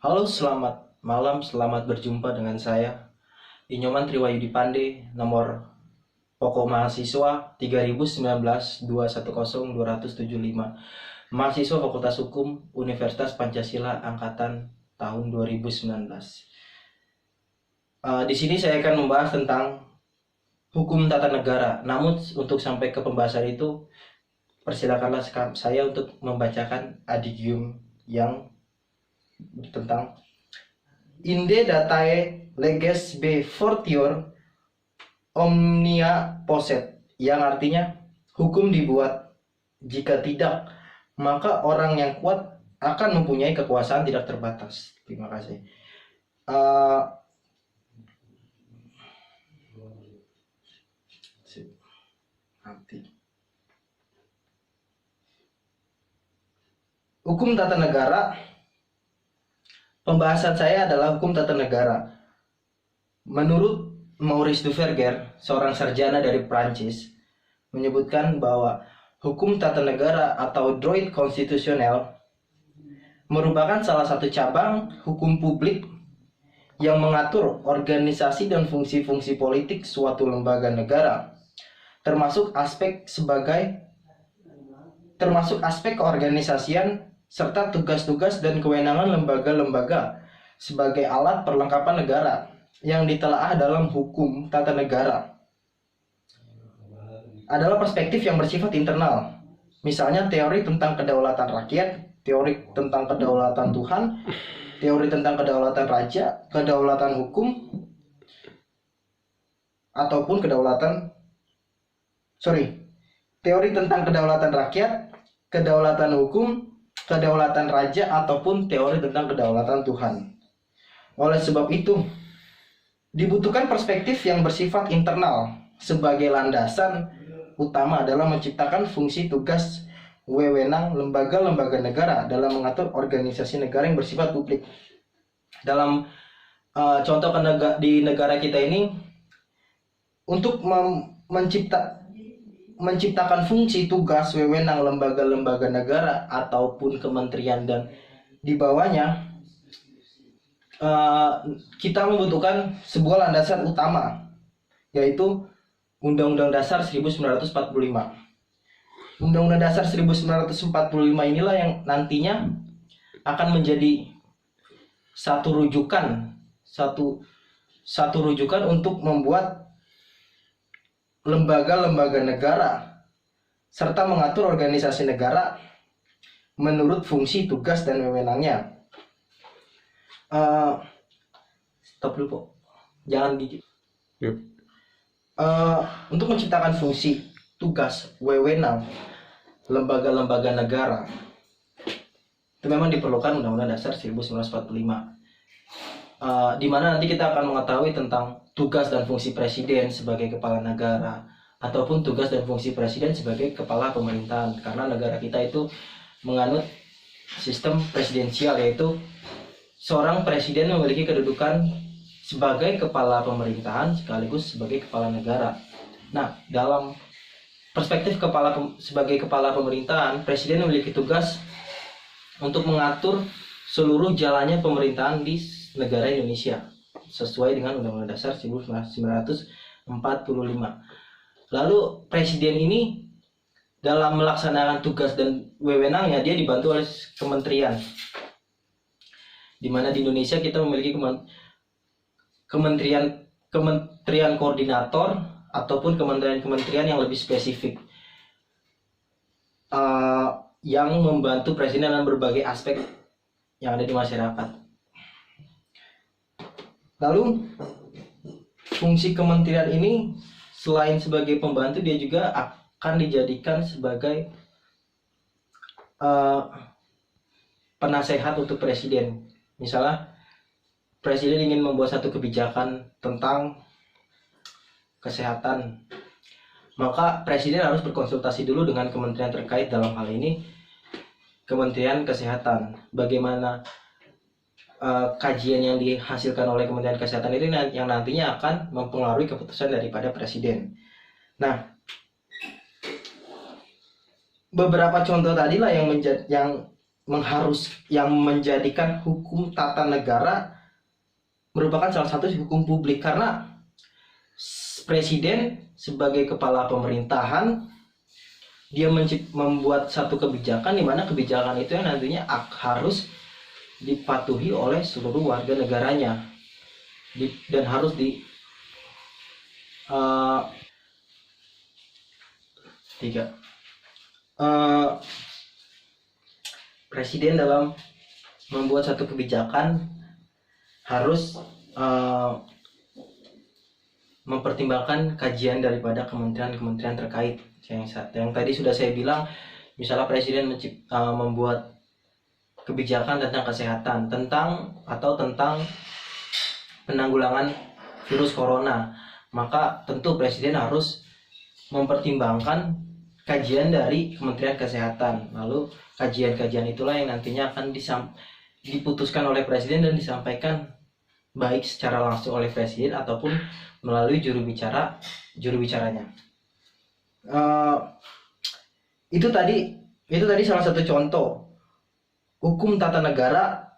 Halo, selamat malam, selamat berjumpa dengan saya, Inyoman Triwayudi Pande, nomor pokok mahasiswa 3019-210-275, mahasiswa Fakultas Hukum Universitas Pancasila angkatan tahun 2019. Di sini saya akan membahas tentang hukum tata negara. Namun untuk sampai ke pembahasan itu, persilakanlah saya untuk membacakan adigium yang tentang Inde datae leges B fortior omnia posset, yang artinya hukum dibuat, jika tidak maka orang yang kuat akan mempunyai kekuasaan tidak terbatas. Terima kasih. Hukum tata negara. Pembahasan saya adalah hukum tata negara. Menurut Maurice Duverger, seorang sarjana dari Prancis, menyebutkan bahwa hukum tata negara atau droit constitutionnel merupakan salah satu cabang hukum publik yang mengatur organisasi dan fungsi-fungsi politik suatu lembaga negara, termasuk aspek keorganisasian serta tugas-tugas dan kewenangan lembaga-lembaga sebagai alat perlengkapan negara yang ditelaah dalam hukum tata negara adalah perspektif yang bersifat internal. Misalnya teori tentang kedaulatan rakyat, teori tentang kedaulatan Tuhan, teori tentang kedaulatan raja, kedaulatan hukum, ataupun teori tentang kedaulatan rakyat, kedaulatan hukum, kedaulatan raja, ataupun teori tentang kedaulatan Tuhan. Oleh sebab itu, dibutuhkan perspektif yang bersifat internal. Sebagai landasan utama adalah menciptakan fungsi, tugas, wewenang lembaga-lembaga negara dalam mengatur organisasi negara yang bersifat publik. Dalam contoh di negara kita ini, untuk menciptakan fungsi, tugas, wewenang lembaga-lembaga negara ataupun kementerian dan di bawahnya, kita membutuhkan sebuah landasan utama, yaitu Undang-Undang Dasar 1945. Undang-Undang Dasar 1945 inilah yang nantinya akan menjadi satu rujukan untuk membuat lembaga-lembaga negara serta mengatur organisasi negara menurut fungsi, tugas, dan wewenangnya. Stop dulu, Pak. Jangan di. Untuk menciptakan fungsi, tugas, wewenang lembaga-lembaga negara itu memang diperlukan Undang-Undang Dasar 1945, di mana nanti kita akan mengetahui tentang tugas dan fungsi presiden sebagai kepala negara ataupun tugas dan fungsi presiden sebagai kepala pemerintahan, karena negara kita itu menganut sistem presidensial, yaitu seorang presiden memiliki kedudukan sebagai kepala pemerintahan sekaligus sebagai kepala negara. Nah, dalam perspektif sebagai kepala pemerintahan, presiden memiliki tugas untuk mengatur seluruh jalannya pemerintahan di negara Indonesia sesuai dengan Undang-Undang Dasar 1945. Lalu presiden ini dalam melaksanakan tugas dan wewenangnya, dia dibantu oleh kementerian, di mana di Indonesia kita memiliki kementerian koordinator ataupun kementerian yang lebih spesifik, yang membantu presiden dalam berbagai aspek yang ada di masyarakat. Lalu fungsi kementerian ini selain sebagai pembantu, dia juga akan dijadikan sebagai penasehat untuk presiden. Misalnya presiden ingin membuat satu kebijakan tentang kesehatan, maka presiden harus berkonsultasi dulu dengan kementerian terkait, dalam hal ini Kementerian Kesehatan. Bagaimana kajian yang dihasilkan oleh Kementerian Kesehatan ini yang nantinya akan mempengaruhi keputusan daripada presiden. Nah, beberapa contoh tadilah yang yang menjadikan hukum tata negara merupakan salah satu hukum publik, karena presiden sebagai kepala pemerintahan dia membuat satu kebijakan di mana kebijakan itu yang nantinya harus dipatuhi oleh seluruh warga negaranya dan harus presiden dalam membuat satu kebijakan harus mempertimbangkan kajian daripada kementerian-kementerian terkait. Yang tadi sudah saya bilang, misalnya presiden membuat kebijakan tentang kesehatan, tentang penanggulangan virus corona, maka tentu presiden harus mempertimbangkan kajian dari Kementerian Kesehatan. Lalu kajian-kajian itulah yang nantinya akan diputuskan oleh presiden dan disampaikan baik secara langsung oleh presiden ataupun melalui juru bicaranya. Itu tadi salah satu contoh hukum tata negara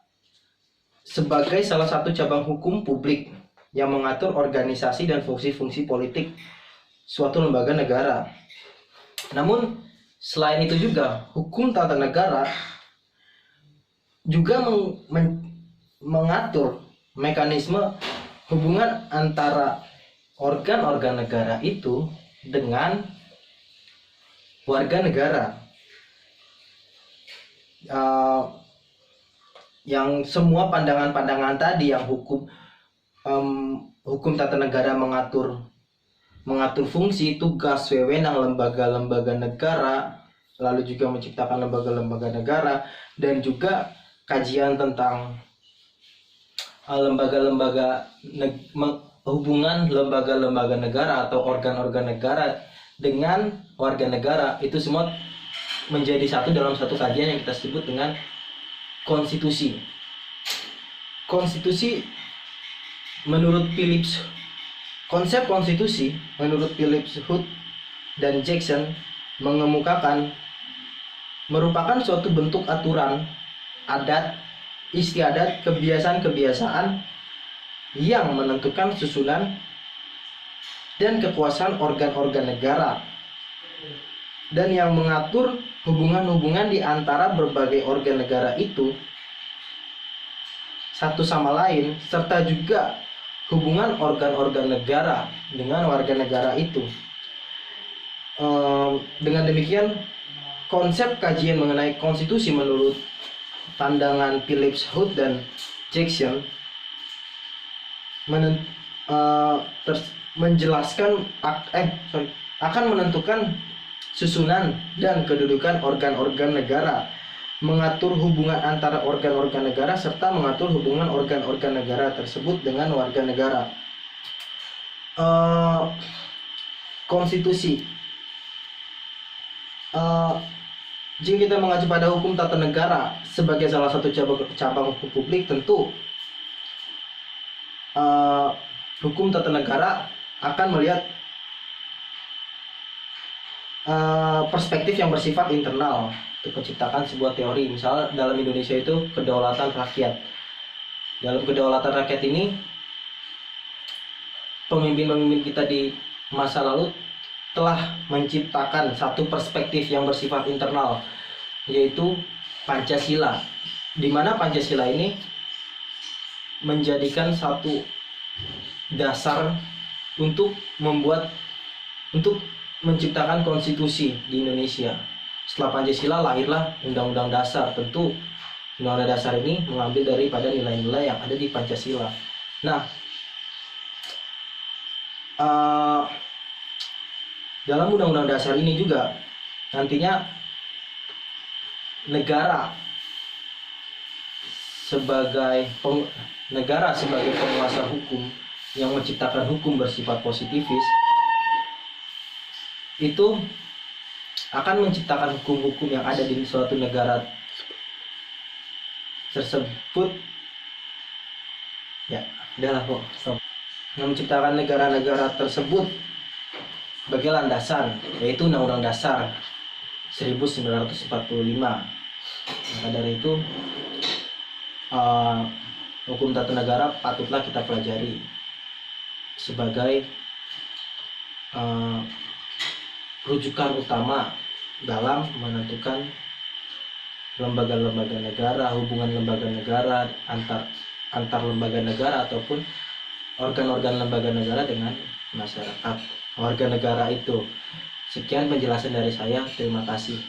sebagai salah satu cabang hukum publik yang mengatur organisasi dan fungsi-fungsi politik suatu lembaga negara. Namun selain itu juga hukum tata negara juga mengatur mekanisme hubungan antara organ-organ negara itu dengan warga negara. Yang semua pandangan-pandangan tadi yang hukum tata negara mengatur fungsi, tugas, wewenang lembaga-lembaga negara, lalu juga menciptakan lembaga-lembaga negara, dan juga kajian tentang hubungan lembaga-lembaga negara atau organ-organ negara dengan warga negara, itu semua menjadi satu dalam satu kajian yang kita sebut dengan konstitusi. Konsep konstitusi menurut Phillips, Hood, dan Jackson mengemukakan merupakan suatu bentuk aturan, adat, istiadat, kebiasaan-kebiasaan yang menentukan susunan dan kekuasaan organ-organ negara, dan yang mengatur hubungan-hubungan di antara berbagai organ negara itu satu sama lain, serta juga hubungan organ-organ negara dengan warga negara itu. Dengan demikian, konsep kajian mengenai konstitusi menurut pandangan Phillips, Hood, dan Jackson akan menentukan susunan dan kedudukan organ-organ negara, mengatur hubungan antara organ-organ negara, serta mengatur hubungan organ-organ negara tersebut dengan warga negara. Konstitusi. Jika kita mengacu pada hukum tata negara sebagai salah satu cabang hukum publik, tentu hukum tata negara akan melihat perspektif yang bersifat internal untuk menciptakan sebuah teori. Misalnya dalam Indonesia itu kedaulatan rakyat. Dalam kedaulatan rakyat ini, pemimpin-pemimpin kita di masa lalu telah menciptakan satu perspektif yang bersifat internal, yaitu Pancasila, di mana Pancasila ini menjadikan satu dasar untuk menciptakan konstitusi di Indonesia. Setelah Pancasila lahirlah Undang-Undang Dasar. Tentu Undang-Undang Dasar ini mengambil daripada nilai-nilai yang ada di Pancasila. Nah, dalam Undang-Undang Dasar ini juga nantinya negara sebagai penguasa hukum yang menciptakan hukum bersifat positifis itu akan menciptakan hukum-hukum yang ada di suatu negara tersebut. Ya, udahlah kok, stop. Yang menciptakan negara-negara tersebut sebagai landasan, yaitu Undang-Undang Dasar 1945. Maka dari itu hukum tata negara patutlah kita pelajari sebagai rujukan utama dalam menentukan lembaga-lembaga negara, hubungan lembaga negara antar lembaga negara ataupun organ-organ lembaga negara dengan masyarakat warga negara itu. Sekian penjelasan dari saya, terima kasih.